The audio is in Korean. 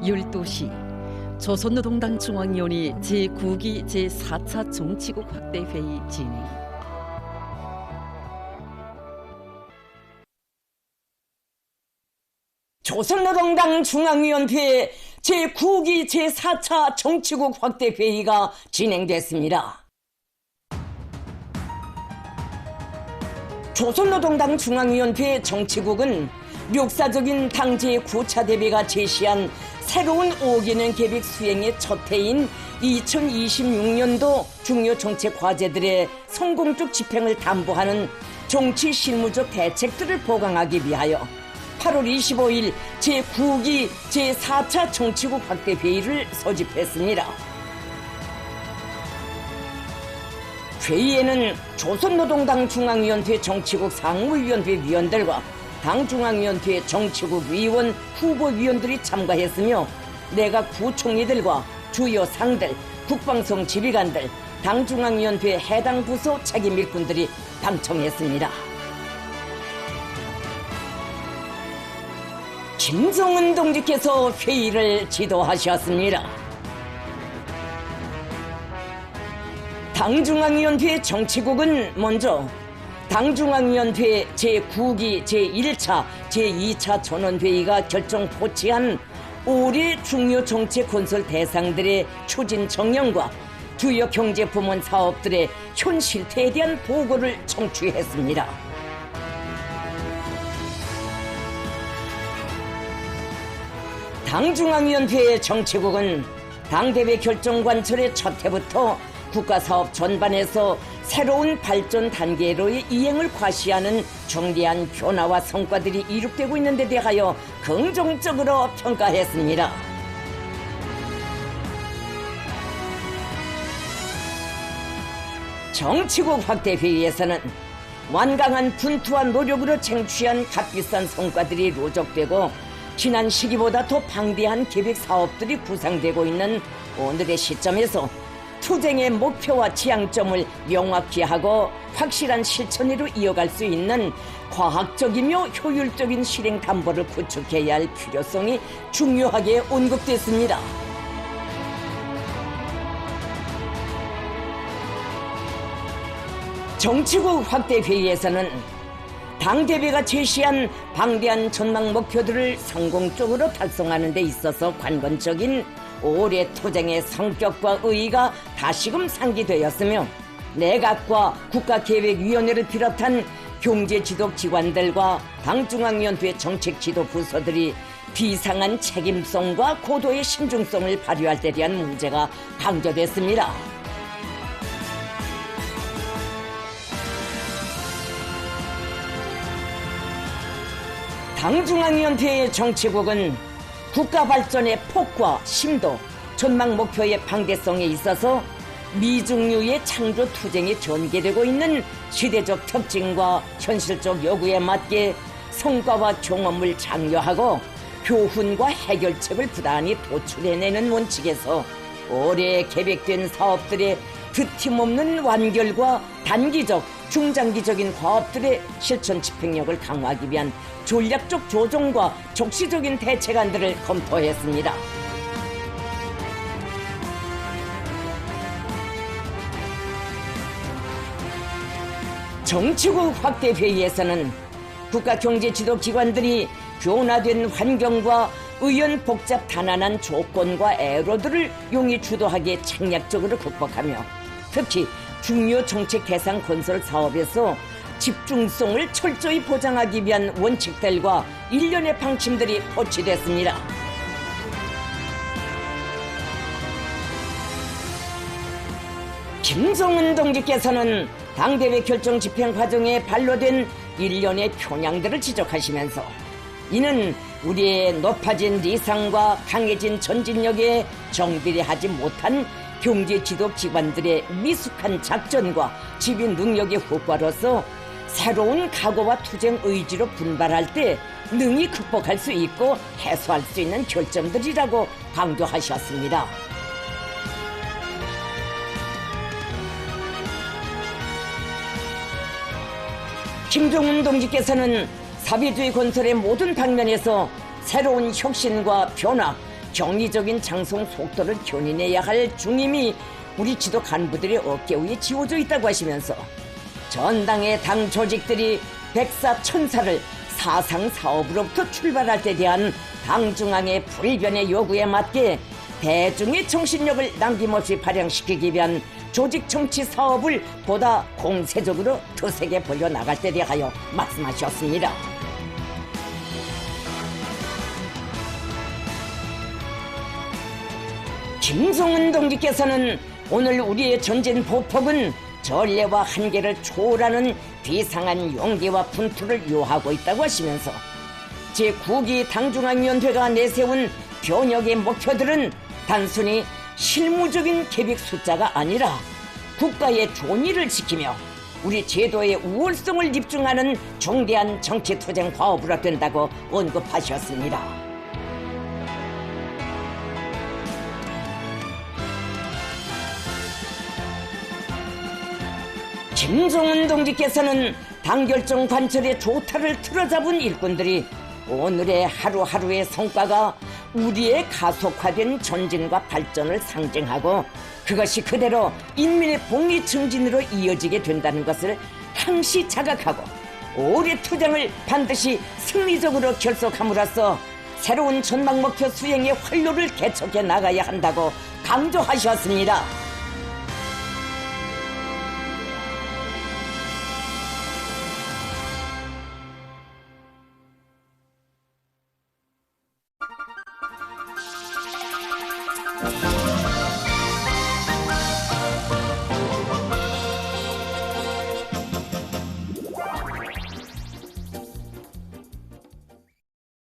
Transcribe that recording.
12시 조선노동당 중앙위원회 제9기 제4차 정치국 확대 회의 진행. 조선노동당 중앙위원회 제9기 제4차 정치국 확대 회의가 진행됐습니다. 조선노동당 중앙위원회 정치국은 역사적인 당 제9차 대회가 제시한 새로운 5개년 계획 수행의 첫 해인 2026년도 중요 정책 과제들의 성공적 집행을 담보하는 정치 실무적 대책들을 보강하기 위하여 8월 25일 제9기 제4차 정치국 확대 회의를 소집했습니다. 회의에는 조선노동당 중앙위원회 정치국 상무위원회 위원들과 당 중앙위원회 정치국 위원 후보위원들이 참가했으며 내각 부총리들과 주요 상들, 국방성 지휘관들, 당 중앙위원회 해당 부서 책임 일꾼들이 방청했습니다. 김정은 동지께서 회의를 지도하셨습니다. 당중앙위원회 정치국은 먼저 당중앙위원회 제9기 제1차, 제2차 전원회의가 결정 포치한 올해 중요 정책 건설 대상들의 추진 정령과 주요 경제부문 사업들의 현 실태에 대한 보고를 청취했습니다. 당중앙위원회 정치국은 당대회 결정 관철의 첫 해부터 국가사업 전반에서 새로운 발전 단계로의 이행을 과시하는 중대한 변화와 성과들이 이룩되고 있는 데 대하여 긍정적으로 평가했습니다. 정치국 확대 회의에서는 완강한 분투와 노력으로 쟁취한 값비싼 성과들이 로적되고 지난 시기보다 더 방대한 계획 사업들이 구상되고 있는 오늘의 시점에서 투쟁의 목표와 지향점을 명확히 하고 확실한 실천으로 이어갈 수 있는 과학적이며 효율적인 실행 담보를 구축해야 할 필요성이 중요하게 언급됐습니다. 정치국 확대 회의에서는 당대회가 제시한 방대한 전망 목표들을 성공적으로 달성하는 데 있어서 관건적인 올해 투쟁의 성격과 의의가 다시금 상기되었으며 내각과 국가계획위원회를 비롯한 경제지도기관들과 당중앙위원회 정책지도부서들이 비상한 책임성과 고도의 신중성을 발휘할 때 대한 문제가 강조됐습니다. 당중앙위원회의 정치국은 국가 발전의 폭과 심도, 전망 목표의 방대성에 있어서 미중류의 창조 투쟁이 전개되고 있는 시대적 특징과 현실적 요구에 맞게 성과와 경험을 장려하고 교훈과 해결책을 부단히 도출해내는 원칙에서 올해 계획된 사업들의 드팀없는 완결과 단기적, 중장기적인 과업들의 실천 집행력을 강화하기 위한 전략적 조정과 적시적인 대책안들을 검토했습니다. 정치국 확대 회의에서는 국가경제지도기관들이 변화된 환경과 의연복잡 단안한 조건과 애로들을 용이 주도하게 책략적으로 극복하며 특히 중요 정책 개선 건설 사업에서 집중성을 철저히 보장하기 위한 원칙들과 일련의 방침들이 포치됐습니다. 김정은 동지께서는 당대회 결정 집행 과정에 반로된 일련의 편향들을 지적하시면서 이는 우리의 높아진 리상과 강해진 전진력에 정비례하지 못한 경제지도 기관들의 미숙한 작전과 지휘 능력의 효과로서 새로운 각오와 투쟁 의지로 분발할 때 능히 극복할 수 있고 해소할 수 있는 결점들이라고 강조하셨습니다. 김정은 동지께서는 사회주의 건설의 모든 방면에서 새로운 혁신과 변화, 경리적인 장송 속도를 견인해야 할 중임이 우리 지도 간부들의 어깨 위에 지워져 있다고 하시면서 전당의 당 조직들이 백사천사를 사상사업으로부터 출발할 때 대한 당 중앙의 불변의 요구에 맞게 대중의 정신력을 남김없이 발양시키기 위한 조직 정치 사업을 보다 공세적으로 거세게 벌려나갈 때 대하여 말씀하셨습니다. 김성은 동지께서는 오늘 우리의 전진 보폭은 전례와 한계를 초월하는 비상한 용기와 분투를 요하고 있다고 하시면서 제9기 당중앙위원회가 내세운 변혁의 목표들은 단순히 실무적인 계획 숫자가 아니라 국가의 존의를 지키며 우리 제도의 우월성을 입증하는 중대한 정치투쟁 과업으로 된다고 언급하셨습니다. 김성은 동지께서는 당결정 관철의 조타를 틀어잡은 일꾼들이 오늘의 하루하루의 성과가 우리의 가속화된 전진과 발전을 상징하고 그것이 그대로 인민의 복리 증진으로 이어지게 된다는 것을 항시 자각하고 올해 투쟁을 반드시 승리적으로 결속함으로써 새로운 전망 목표 수행의 활로를 개척해 나가야 한다고 강조하셨습니다. you